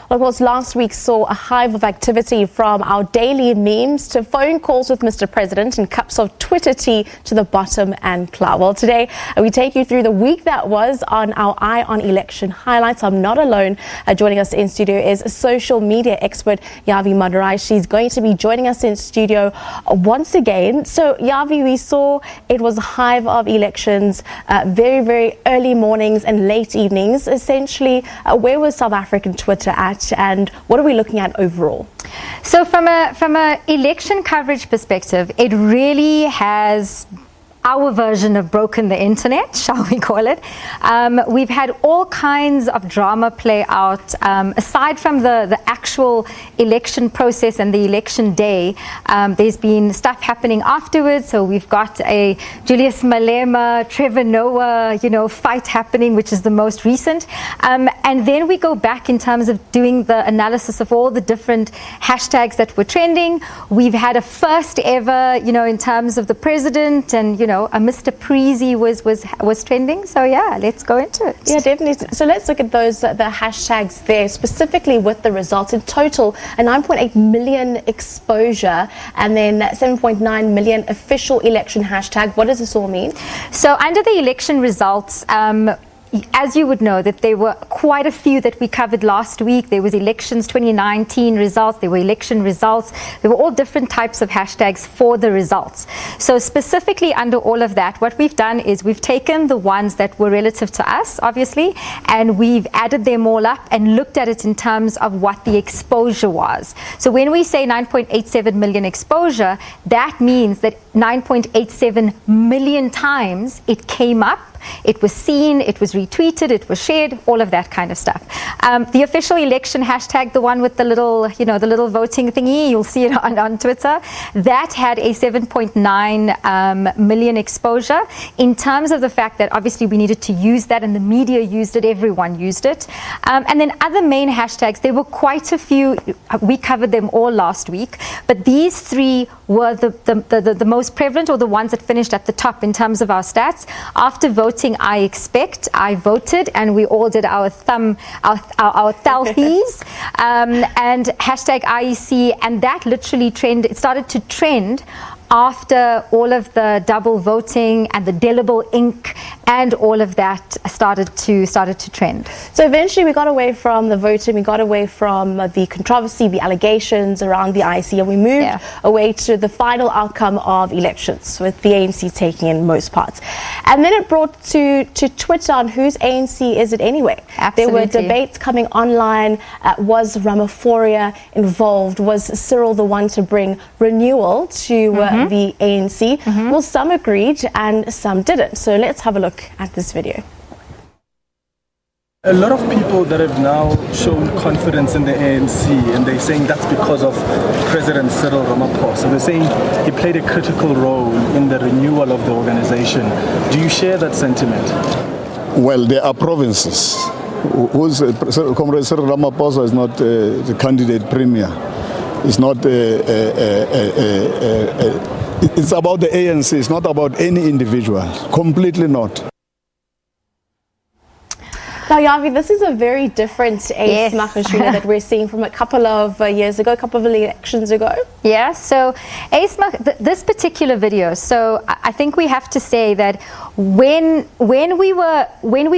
Well, of course, last week saw a hive of activity from our daily memes to phone calls with Mr. President and cups of Twitter tea to the bottom and clout. Well, today we take you through the week that was on our Eye on Election highlights. I'm not alone. Joining us in studio is social media expert Yavi Madurai. She's going to be joining us in studio once again. So, Yavi, we saw it was a hive of elections, very, very early mornings and late evenings. Essentially, where was South African Twitter at, and what are we looking at overall? So from a election coverage perspective, it really has our version of broken the internet, shall we call it. We've had all kinds of drama play out. Aside from the actual election process and the election day, there's been stuff happening afterwards. So we've got a Julius Malema, Trevor Noah, fight happening, which is the most recent. And then we go back in terms of doing the analysis of all the different hashtags that were trending. We've had a first ever, in terms of the president, and a Mr. Preezy was trending. So yeah, let's go into it. Yeah, definitely. So let's look at those the hashtags there, specifically with the results. In total, a 9.8 million exposure and then 7.9 million official election hashtag. What does this all mean? So under the election results, as you would know, that there were quite a few that we covered last week. There was elections 2019 results, there were election results, there were all different types of hashtags for the results. So specifically under all of that, what we've done is we've taken the ones that were relative to us, obviously, and we've added them all up and looked at it in terms of what the exposure was. So when we say 9.87 million exposure, that means that 9.87 million times it came up. It was seen, it was retweeted, it was shared, all of that kind of stuff. The official election hashtag, the one with the little, the little voting thingy, you'll see it on Twitter, that had a 7.9 million exposure. In terms of the fact that obviously we needed to use that, and the media used it, everyone used it. And then other main hashtags, there were quite a few. We covered them all last week, but these three were the most prevalent, or the ones that finished at the top in terms of our stats. After voting, I voted, and we all did our selfies, and hashtag IEC, and that literally it started to trend after all of the double voting and the delible ink and all of that started to trend. So eventually we got away from the voting, we got away from the controversy, the allegations around the IEC, and we moved away to the final outcome of elections, with the ANC taking in most parts. And then it brought to Twitter on whose ANC is it anyway? Absolutely. There were debates coming online. Was Ramaphosa involved? Was Cyril the one to bring renewal to the ANC? Well, some agreed and some didn't. So let's have a look at this video. A lot of people that have now shown confidence in the ANC, and they're saying that's because of President Cyril Ramaphosa. They're saying he played a critical role in the renewal of the organization. Do you share that sentiment? Well, there are provinces. Comrade Cyril Ramaphosa is not the candidate premier. It's not it's about the ANC. It's not about any individual. Completely not. Now, Yavi, this is a very different Ace Magashule that we're seeing from a couple of years ago, a couple of elections ago. Yeah, so this particular video, so I think we have to say that when we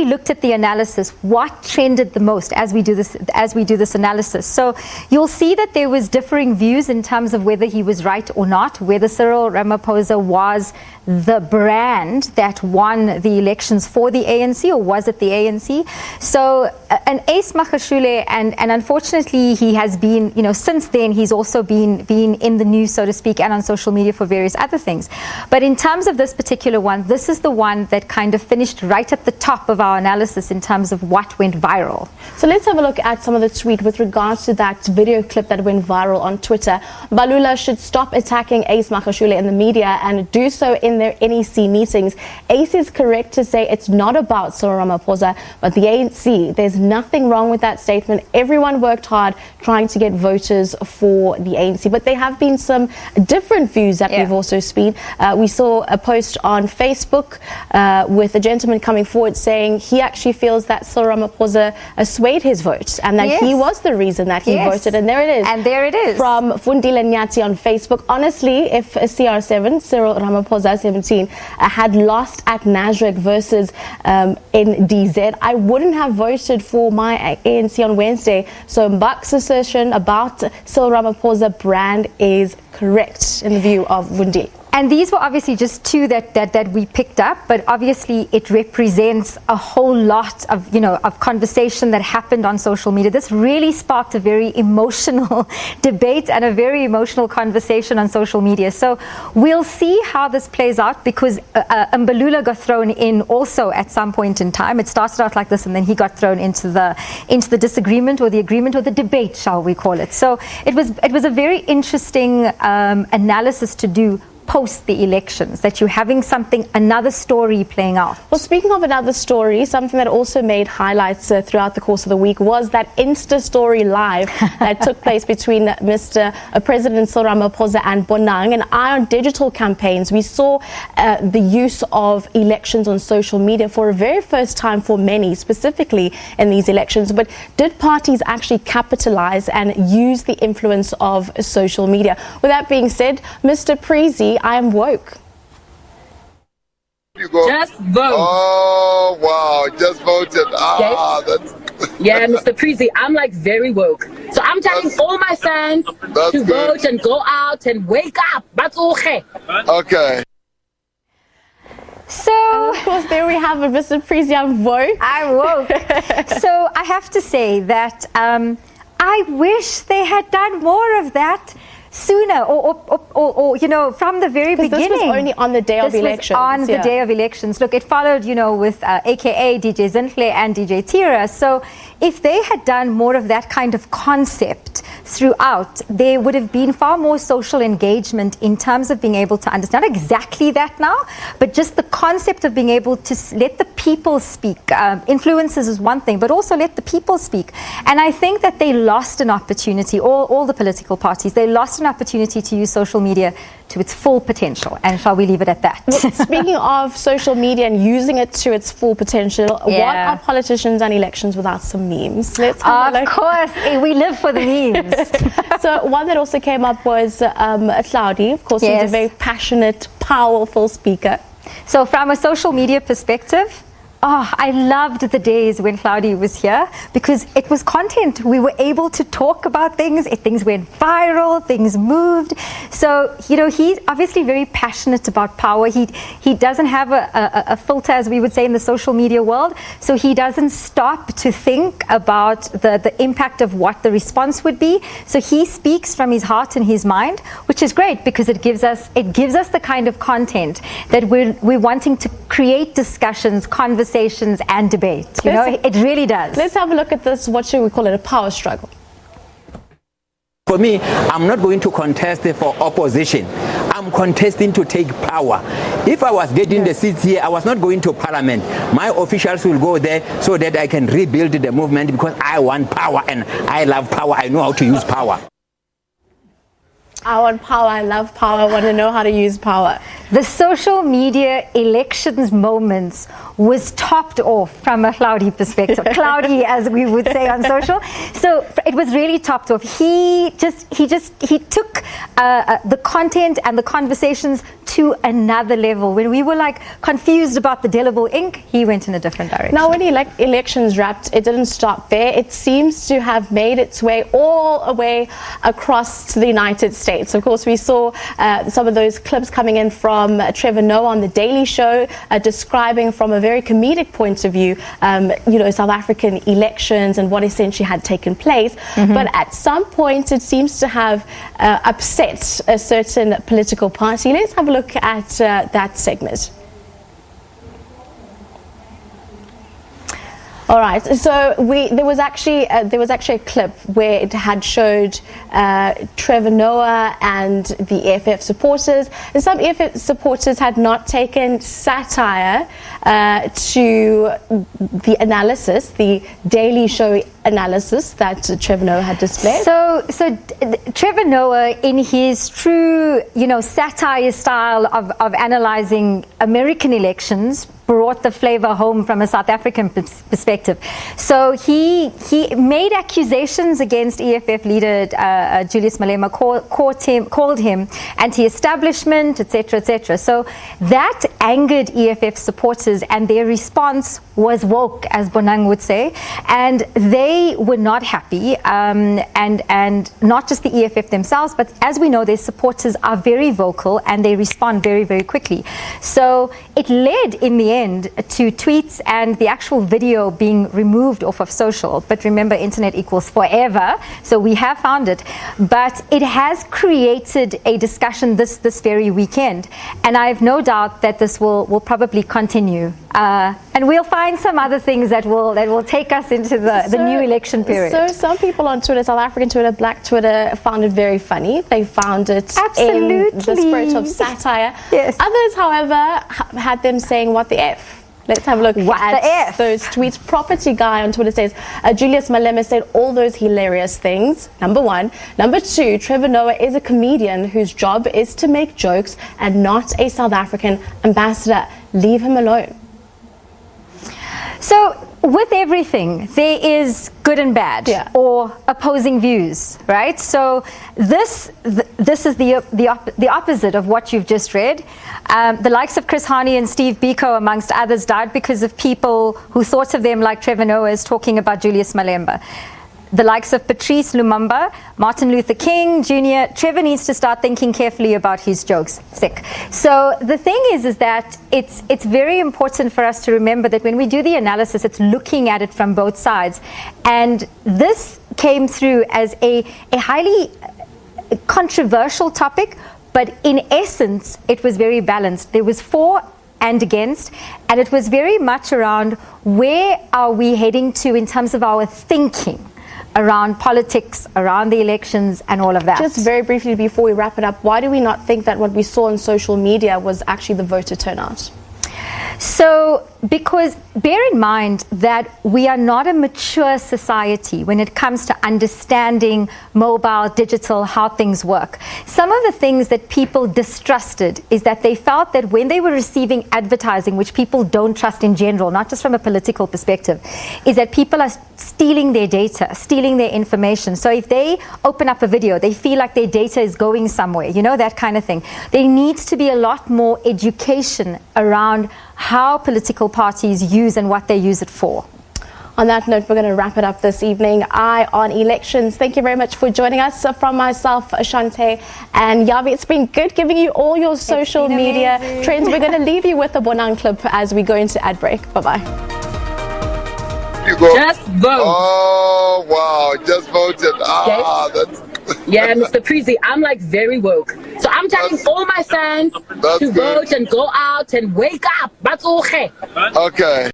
looked at the analysis, what trended the most as we do this analysis. So you'll see that there was differing views in terms of whether he was right or not, whether Cyril Ramaphosa was the brand that won the elections for the ANC, or was it the ANC? So an Ace Magashule, and unfortunately he has been, since then he's also been in the news, so to speak, and on social media for various other things. But in terms of this particular one, this is the one that kind of finished right at the top of our analysis in terms of what went viral. So let's have a look at some of the tweet with regards to that video clip that went viral on Twitter. Balula should stop attacking Ace Magashule in the media and do so in their NEC meetings. Ace is correct to say it's not about Cyril Ramaphosa, but the ANC. There's nothing wrong with that statement. Everyone worked hard trying to get voters for the ANC, but there have been some different views that we've also seen. We saw a post on Facebook with a gentleman coming forward saying he actually feels that Cyril Ramaphosa swayed his vote and that he was the reason that he voted. And there it is. And there it is. From Fundile Nyati on Facebook. Honestly, if CR7, Cyril Ramaphosa 17, had lost at Nasrec versus NDZ, I wouldn't have voted for my ANC on Wednesday. So Mbak's assertion about Cyril Ramaphosa brand is correct in the view of Fundile. And these were obviously just two that we picked up, but obviously it represents a whole lot of, of conversation that happened on social media. This really sparked a very emotional debate and a very emotional conversation on social media. So we'll see how this plays out, because Mbalula got thrown in also at some point in time. It started out like this, and then he got thrown into the disagreement or the agreement or the debate, shall we call it. So it was a very interesting analysis to do post the elections, that you're having another story playing out. Well, speaking of another story, something that also made highlights throughout the course of the week was that Insta Story Live that took place between Mr. President Cyril Ramaphosa and Bonang. And on digital campaigns, we saw the use of elections on social media for a very first time for many, specifically in these elections. But did parties actually capitalize and use the influence of social media? With that being said, Mr. Preezy, I am woke. You go. Just vote. Oh, wow. Just voted. That's... Yeah, Mr. Preezy, I'm like very woke. So I'm telling all my fans to vote and go out and wake up. That's okay. Okay. So, and of course, there we have it, Mr. Preezy, I'm woke. I'm woke. So I have to say that I wish they had done more of that sooner, or from the very beginning. This was only on the day of elections. On the day of elections. Look, it followed, with AKA DJ Zinhle and DJ Tira. So if they had done more of that kind of concept throughout, there would have been far more social engagement in terms of being able to understand exactly that now, but just the concept of being able to let the people speak. Influences is one thing, but also let the people speak. And I think that they lost an opportunity, all the political parties, they lost an opportunity to use social media to its full potential. And shall we leave it at that? Well, speaking of social media and using it to its full potential, what are politicians and elections without some memes? Let's have a look. Of course, we live for the memes. So one that also came up was Cloudy. Of course, he's a very passionate, powerful speaker. So from a social media perspective, I loved the days when Cloudy was here, because it was content. We were able to talk about things. Things went viral. Things moved. So, he's obviously very passionate about power. He doesn't have a filter, as we would say in the social media world. So he doesn't stop to think about the impact of what the response would be. So he speaks from his heart and his mind, which is great, because it gives us the kind of content that we're wanting to create discussions, conversations, and debate. It really does. Let's have a look at this. What should we call it? A power struggle. For me, I'm not going to contest for opposition. I'm contesting to take power. If I was getting the seats here, I was not going to parliament. My officials will go there so that I can rebuild the movement, because I want power and I love power. I know how to use power. I want power, I love power, I want to know how to use power. The social media elections moments was topped off from a Cloudy perspective. Cloudy, as we would say on social. So it was really topped off. He took the content and the conversations to another level. When we were confused about the delible ink, he went in a different direction. Now, when elections wrapped, it didn't stop there. It seems to have made its way all the way across to the United States. Of course, we saw some of those clips coming in from Trevor Noah on The Daily Show, describing from a very comedic point of view, South African elections and what essentially had taken place. But at some point, it seems to have upset a certain political party. Let's have a look at that segment. All right. So there was actually a clip where it had showed Trevor Noah and the EFF supporters. And some EFF supporters had not taken satire to the analysis, the Daily Show analysis that Trevor Noah had displayed. So Trevor Noah, in his true, satire style of analyzing American elections, brought the flavor home from a South African perspective. So he made accusations against EFF leader Julius Malema, called him anti-establishment, etc., etc. So that angered EFF supporters, and their response was woke, as Bonang would say, and they were not happy. And not just the EFF themselves, but as we know, their supporters are very vocal and they respond very, very quickly. So it led in the end to tweets and the actual video being removed off of social. But remember, internet equals forever, so we have found it. But it has created a discussion this very weekend, and I have no doubt that this will probably continue. And we'll find some other things that will take us into the new election period. So some people on Twitter, South African Twitter, Black Twitter, found it very funny. They found it in the spirit of satire. Yes. Others, however, had them saying, "What the F?" Let's have a look at those tweets. Property Guy on Twitter says, Julius Malema said all those hilarious things, number one. Number two, Trevor Noah is a comedian whose job is to make jokes and not a South African ambassador. Leave him alone. So with everything, there is good and bad, or opposing views, right? So this is the opposite of what you've just read. The likes of Chris Hani and Steve Biko, amongst others, died because of people who thought of them like Trevor Noah is talking about Julius Malema. The likes of Patrice Lumumba, Martin Luther King Jr. Trevor needs to start thinking carefully about his jokes. Sick. So the thing is that it's very important for us to remember that when we do the analysis, it's looking at it from both sides. And this came through as a highly controversial topic, but in essence, it was very balanced. There was for and against, and it was very much around where are we heading to in terms of our thinking around politics, around the elections, and all of that. Just very briefly before we wrap it up, why do we not think that what we saw on social media was actually the voter turnout? So, because bear in mind that we are not a mature society when it comes to understanding mobile, digital, how things work. Some of the things that people distrusted is that they felt that when they were receiving advertising, which people don't trust in general, not just from a political perspective, is that people are stealing their data, stealing their information. So if they open up a video, they feel like their data is going somewhere, that kind of thing. There needs to be a lot more education around how political parties use and what they use it for. On that note, we're going to wrap it up this evening. Eye on Elections. Thank you very much for joining us. So from myself, Ashante and Yavi, it's been good giving you all your social media trends. We're going to leave you with a Bonang clip as we go into ad break. Bye-bye. You go. Just vote. Oh, wow. Just voted. That's... Yeah, Mr. Preezy, I'm like very woke. So I'm telling all my fans to vote and go out and wake up. That's okay. Okay.